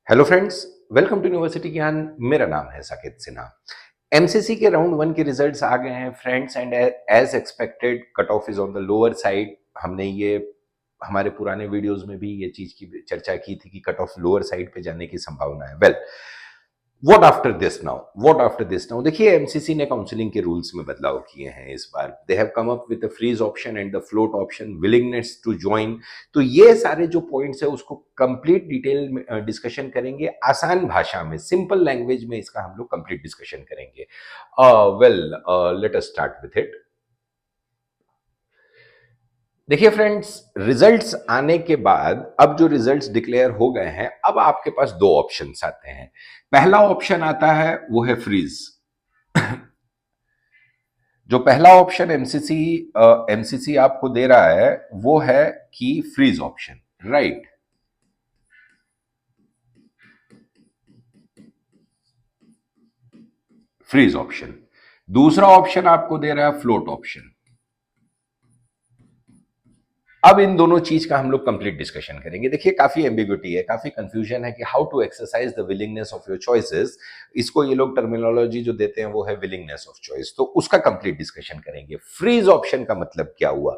Hello friends, welcome to university Gyan. मेरा नाम है साकेत सिन्हा। एमसीसी के राउंड वन के रिजल्ट्स आ गए हैं friends, and as expected cut off is on the lower side. हमने ये हमारे पुराने वीडियोस में भी ये चीज की चर्चा की थी कि कट ऑफ लोअर साइड पे जाने की संभावना है। Well, what after this now, what after this now. देखिए, एमसीसी ने काउंसलिंग के रूल्स में बदलाव किए हैं इस बार। They have come up with the freeze option and the float option, willingness to join. तो ये सारे जो पॉइंट्स है उसको कंप्लीट डिटेल में डिस्कशन करेंगे, आसान भाषा में, सिंपल लैंग्वेज में इसका हम लोग कंप्लीट डिस्कशन करेंगे। Well, let us start with it. देखिए फ्रेंड्स, रिजल्ट्स आने के बाद अब जो रिजल्ट्स डिक्लेयर हो गए हैं, अब आपके पास दो ऑप्शंस आते हैं। पहला ऑप्शन आता है वो है फ्रीज। जो पहला ऑप्शन एमसीसी आपको दे रहा है वो है कि freeze option, right. Freeze option. दूसरा ऑप्शन आपको दे रहा है फ्लोट ऑप्शन। अब इन दोनों चीज का हम लोग कंप्लीट डिस्कशन करेंगे। देखिए, काफी एम्बिग्युइटी है, काफी कंफ्यूजन है कि how to exercise the willingness of your choices. इसको ये लोग टर्मिनोलॉजी जो देते हैं वो है विलिंगनेस ऑफ चॉइस, तो उसका कंप्लीट डिस्कशन करेंगे। फ्रीज ऑप्शन का मतलब क्या हुआ?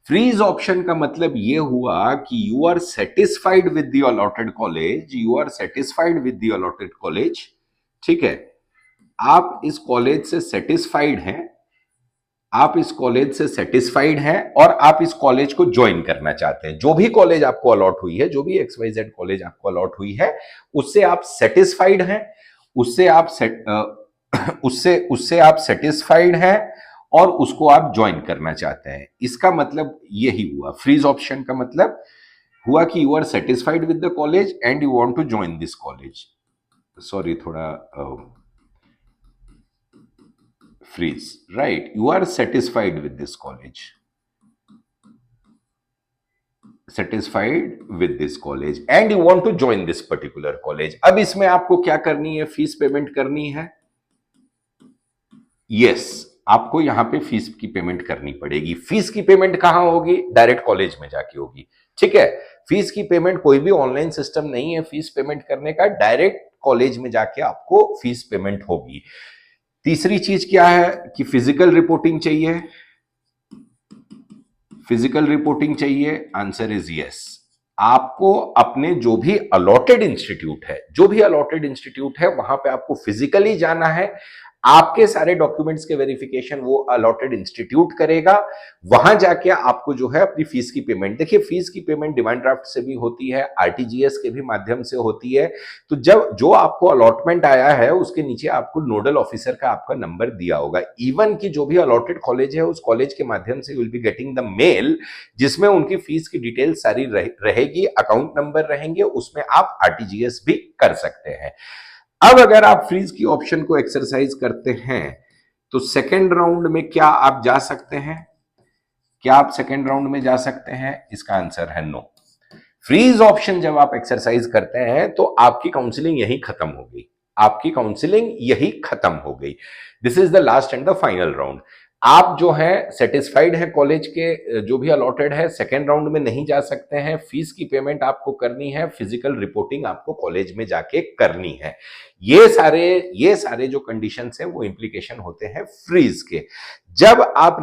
फ्रीज ऑप्शन का मतलब ये हुआ कि you are satisfied with the allotted college, you are satisfied with the allotted college. ठीक है, आप इस कॉलेज से सेटिस्फाइड हैं, आप इस कॉलेज से सेटिस्फाइड हैं और आप इस कॉलेज को ज्वाइन करना चाहते हैं। जो भी कॉलेज आपको अलॉट हुई है, जो भी XYZ कॉलेज आपको अलॉट हुई है, उससे आप सेटिस्फाइड हैं, उससे आप उससे आप सेटिस्फाइड हैं और उसको आप ज्वाइन करना चाहते हैं। इसका मतलब यही हुआ। फ्रीज ऑप्शन का मतलब हुआ कि you are satisfied with the college and you want to join this college. Sorry, थोड़ा freeze, right? You are satisfied with this college, satisfied with this college and you want to join this particular college. अब इसमें आपको क्या करनी है? Fees payment करनी है। Yes, आपको यहां पे फीस की पेमेंट करनी पड़ेगी। फीस की पेमेंट कहां होगी? डायरेक्ट कॉलेज में जाके होगी। ठीक है, फीस की पेमेंट कोई भी ऑनलाइन सिस्टम नहीं है फीस पेमेंट करने का, डायरेक्ट कॉलेज में जाके आपको फीस पेमेंट होगी। तीसरी चीज क्या है कि फिजिकल रिपोर्टिंग चाहिए। फिजिकल रिपोर्टिंग चाहिए, आंसर इज यस। आपको अपने जो भी अलॉटेड इंस्टीट्यूट है, जो भी अलॉटेड इंस्टीट्यूट है, वहां पे आपको फिजिकली जाना है। आपके सारे डॉक्यूमेंट्स के वेरिफिकेशन वो अलॉटेड इंस्टीट्यूट करेगा। वहां जाके आपको जो है अपनी फीस की पेमेंट, देखिए फीस की पेमेंट डिमांड ड्राफ्ट से भी होती है, आरटीजीएस के भी माध्यम से होती है। तो जब जो आपको अलॉटमेंट आया है उसके नीचे आपको नोडल ऑफिसर का आपका नंबर दिया होगा। इवन की जो भी अलॉटेड कॉलेज है उस कॉलेज के माध्यम से you will be getting the mail, जिसमें उनकी फीस की डिटेल सारी रहेगी, अकाउंट नंबर रहेंगे, उसमें आप आरटीजीएस भी कर सकते हैं। अब अगर आप फ्रीज की ऑप्शन को एक्सरसाइज करते हैं तो सेकेंड राउंड में क्या आप जा सकते हैं? क्या आप सेकेंड राउंड में जा सकते हैं? इसका आंसर है नो। फ्रीज ऑप्शन जब आप एक्सरसाइज करते हैं तो आपकी काउंसलिंग यही खत्म हो गई, आपकी काउंसलिंग यही खत्म हो गई। This is the last and the final round. आप जो है सेटिस्फाइड है कॉलेज के जो भी अलॉटेड है, सेकेंड राउंड में नहीं जा सकते हैं। फीस की पेमेंट आपको करनी है, फिजिकल रिपोर्टिंग आपको कॉलेज में जाके करनी है। ये सारे जो कंडीशंस हैं वो इंप्लीकेशन होते हैं फ्रीज के। जब आप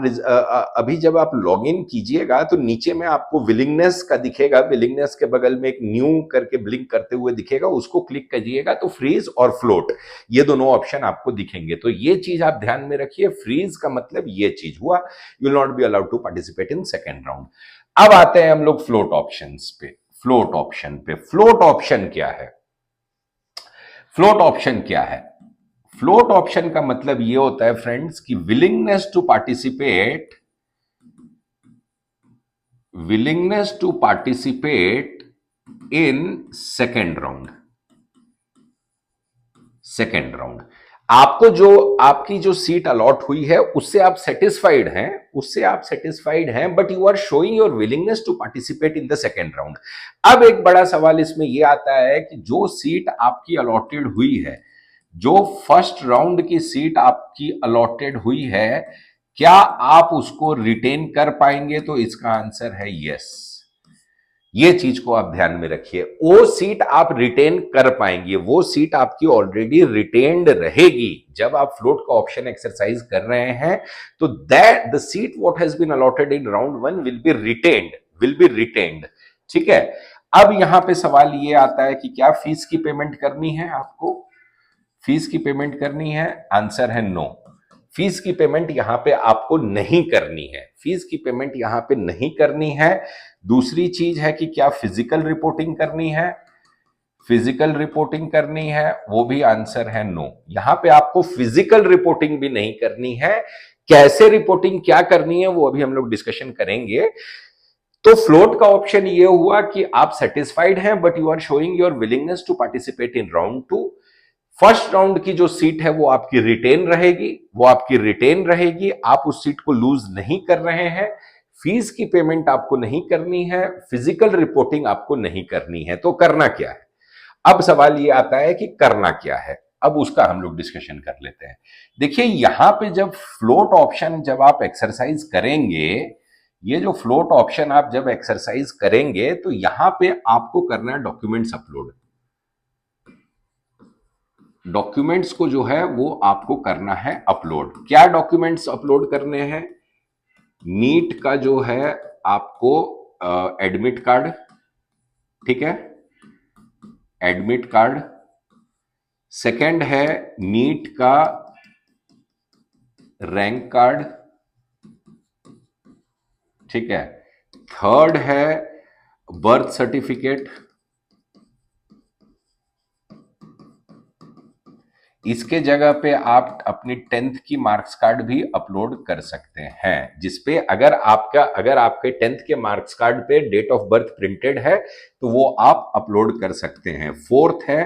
अभी जब आप लॉग इन कीजिएगा तो नीचे में आपको विलिंगनेस का दिखेगा, विलिंगनेस के बगल में एक न्यू करके ब्लिंक करते हुए दिखेगा, उसको क्लिक करिएगा तो फ्रीज और फ्लोट ये दोनों ऑप्शन आपको दिखेंगे। तो ये चीज आप ध्यान में रखिए, फ्रीज का मतलब ये चीज हुआ, you will not be allowed to participate in second round. अब आते हैं हम लोग फ्लोट ऑप्शंस पे। फ्लोट ऑप्शन पे, फ्लोट ऑप्शन क्या है? फ्लोट ऑप्शन क्या है? फ्लोट ऑप्शन का मतलब ये होता है फ्रेंड्स कि willingness to participate, willingness to participate in second round. Second round, आपको जो आपकी जो सीट अलॉट हुई है उससे आप सेटिस्फाइड हैं, उससे आप सेटिस्फाइड हैं, but you are showing your willingness to participate in the second round. अब एक बड़ा सवाल इसमें यह आता है कि जो सीट आपकी अलॉटेड हुई है, जो फर्स्ट राउंड की सीट आपकी अलॉटेड हुई है, क्या आप उसको रिटेन कर पाएंगे? तो इसका आंसर है यस। ये चीज को आप ध्यान में रखिए। वो सीट आप रिटेन कर पाएंगे, वो सीट आपकी ऑलरेडी रिटेन्ड रहेगी। जब आप फ्लोट का ऑप्शन एक्सरसाइज कर रहे हैं तो that the seat what has been allotted in round 1 will be retained. ठीक है। अब यहां पे सवाल ये आता है कि क्या फीस की पेमेंट करनी है आपको? फीस की पेमेंट करनी है? आंसर है नो। फीस की पेमेंट यहां पे आपको नहीं करनी है, फीस की पेमेंट यहां पे नहीं करनी है। दूसरी चीज है कि क्या फिजिकल रिपोर्टिंग करनी है? फिजिकल रिपोर्टिंग करनी है, वो भी आंसर है नो। यहां पे आपको फिजिकल रिपोर्टिंग भी नहीं करनी है। कैसे रिपोर्टिंग क्या करनी है वो अभी हम लोग डिस्कशन करेंगे। तो फ्लोट का ऑप्शन ये हुआ कि आप सेटिस्फाइड हैं but you are showing your willingness to participate in round 2। First round की जो सीट है वो आपकी रिटेन रहेगी, आप उस सीट को लूज नहीं कर रहे हैं। फीस की पेमेंट आपको नहीं करनी है, फिजिकल रिपोर्टिंग आपको नहीं करनी है। तो करना क्या है? अब सवाल ये आता है कि करना क्या है। अब उसका हम लोग डिस्कशन कर लेते हैं। देखिए यहां पे जब फ्लोट ऑप्शन जब आप एक्सरसाइज करेंगे, ये जो फ्लोट ऑप्शन आप जब एक्सरसाइज करेंगे तो यहां पे आपको करना है डॉक्यूमेंट्स अपलोड। डॉक्यूमेंट्स को जो है वो आपको करना है अपलोड। क्या डॉक्यूमेंट्स अपलोड करने हैं? नीट का जो है आपको एडमिट कार्ड, ठीक है, एडमिट कार्ड। सेकंड है नीट का रैंक कार्ड, ठीक है। थर्ड है बर्थ सर्टिफिकेट। इसके जगह पे आप अपनी 10th की मार्क्स कार्ड भी अपलोड कर सकते हैं, जिसपे अगर आपके 10th के मार्क्स कार्ड पे डेट ऑफ बर्थ प्रिंटेड है तो वो आप अपलोड कर सकते हैं। फोर्थ है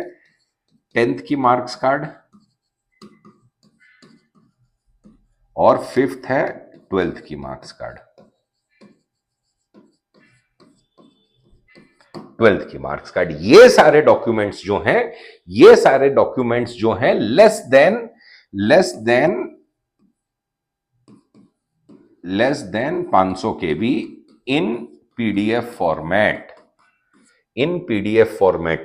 10th की मार्क्स कार्ड और फिफ्थ है 12th की मार्क्स कार्ड। 12th की मार्क्स कार्ड। ये सारे डॉक्यूमेंट्स जो हैं लेस देन 500 केबी इन पीडीएफ फॉर्मेट,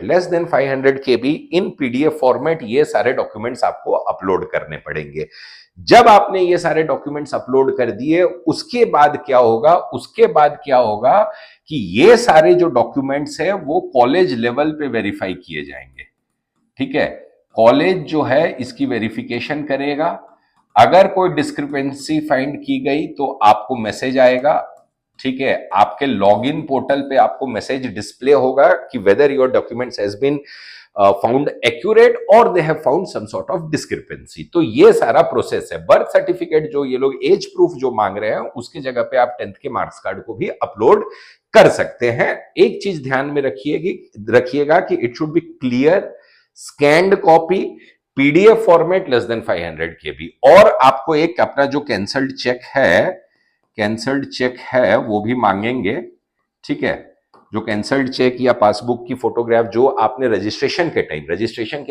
लेस देन 500 केबी इन पीडीएफ फॉर्मेट। ये सारे डॉक्यूमेंट्स आपको अपलोड करने पड़ेंगे। जब आपने ये सारे डॉक्यूमेंट्स अपलोड कर दिए उसके बाद क्या होगा कि ये सारे जो डॉक्यूमेंट्स है वो कॉलेज लेवल पे वेरीफाई किए जाएंगे। ठीक है, कॉलेज जो है इसकी वेरिफिकेशन करेगा। अगर कोई डिस्क्रिपेंसी फाइंड की गई तो आपको मैसेज आएगा। ठीक है, आपके लॉगिन पोर्टल पे आपको मैसेज डिस्प्ले होगा कि whether your documents has been found accurate और they have found some sort of discrepancy. तो ये सारा प्रोसेस है। बर्थ सर्टिफिकेट जो ये लोग एज प्रूफ जो मांग रहे हैं उसकी जगह पे आप 10th के मार्क्स कार्ड को भी अपलोड कर सकते हैं। एक चीज ध्यान में रखिएगा कि it should be clear, scanned copy, PDF format, less than 500 केबी। और आपको एक अपना जो कैंसल्ड चेक है वो भी मांगेंगे। ठीक है, जो कैंसल्ड चेक या पासबुक की फोटोग्राफ जो आपने रजिस्ट्रेशन के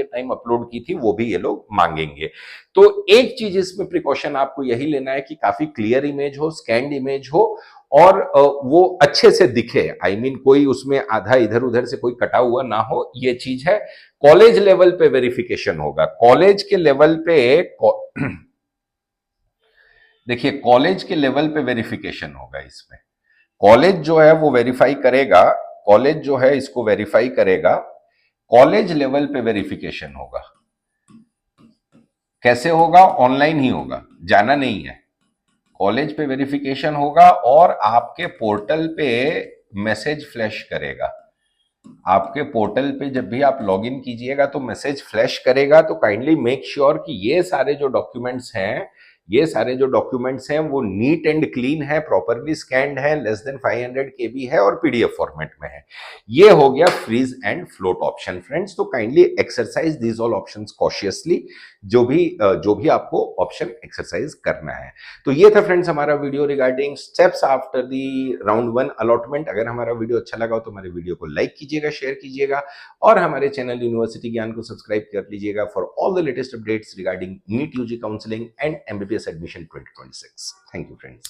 टाइम अपलोड की थी वो भी ये लोग मांगेंगे। तो एक चीज इसमें प्रिकॉशन आपको यही लेना है कि काफी क्लियर इमेज हो, स्कैन्ड इमेज हो और वो अच्छे से दिखे। आई मीन कोई उसमें आधा इधर उधर से कोई कटा हुआ ना हो, ये चीज है। कॉलेज लेवल पे वेरिफिकेशन होगा। कॉलेज के लेवल पे देखिए, कॉलेज के लेवल पे वेरिफिकेशन होगा। इसमें कॉलेज जो है वो वेरीफाई करेगा, कॉलेज जो है इसको वेरीफाई करेगा। कॉलेज लेवल पे वेरिफिकेशन होगा। कैसे होगा? ऑनलाइन ही होगा, जाना नहीं है। कॉलेज पे वेरिफिकेशन होगा और आपके पोर्टल पे मैसेज फ्लैश करेगा। आपके पोर्टल पे जब भी आप लॉगिन कीजिएगा तो मैसेज फ्लैश करेगा। तो काइंडली मेक श्योर कि ये सारे जो डॉक्यूमेंट्स हैं वो नीट एंड क्लीन है, प्रॉपरली स्कैन्ड है, लेस देन 500 केबी है और पीडीएफ फॉर्मेट में है। ये हो गया freeze and float option friends. तो kindly exercise these all options cautiously, जो भी आपको ऑप्शन एक्सरसाइज करना है। तो ये था फ्रेंड्स हमारा video regarding steps after the round 1 allotment. अगर हमारा वीडियो अच्छा लगा हो तो हमारे वीडियो को लाइक कीजिएगा, शेयर कीजिएगा और हमारे चैनल यूनिवर्सिटी ज्ञान को सब्सक्राइब कर लीजिएगा for all the latest updates regarding NEET UG counselling and MBBS admission 2026। Thank you friends.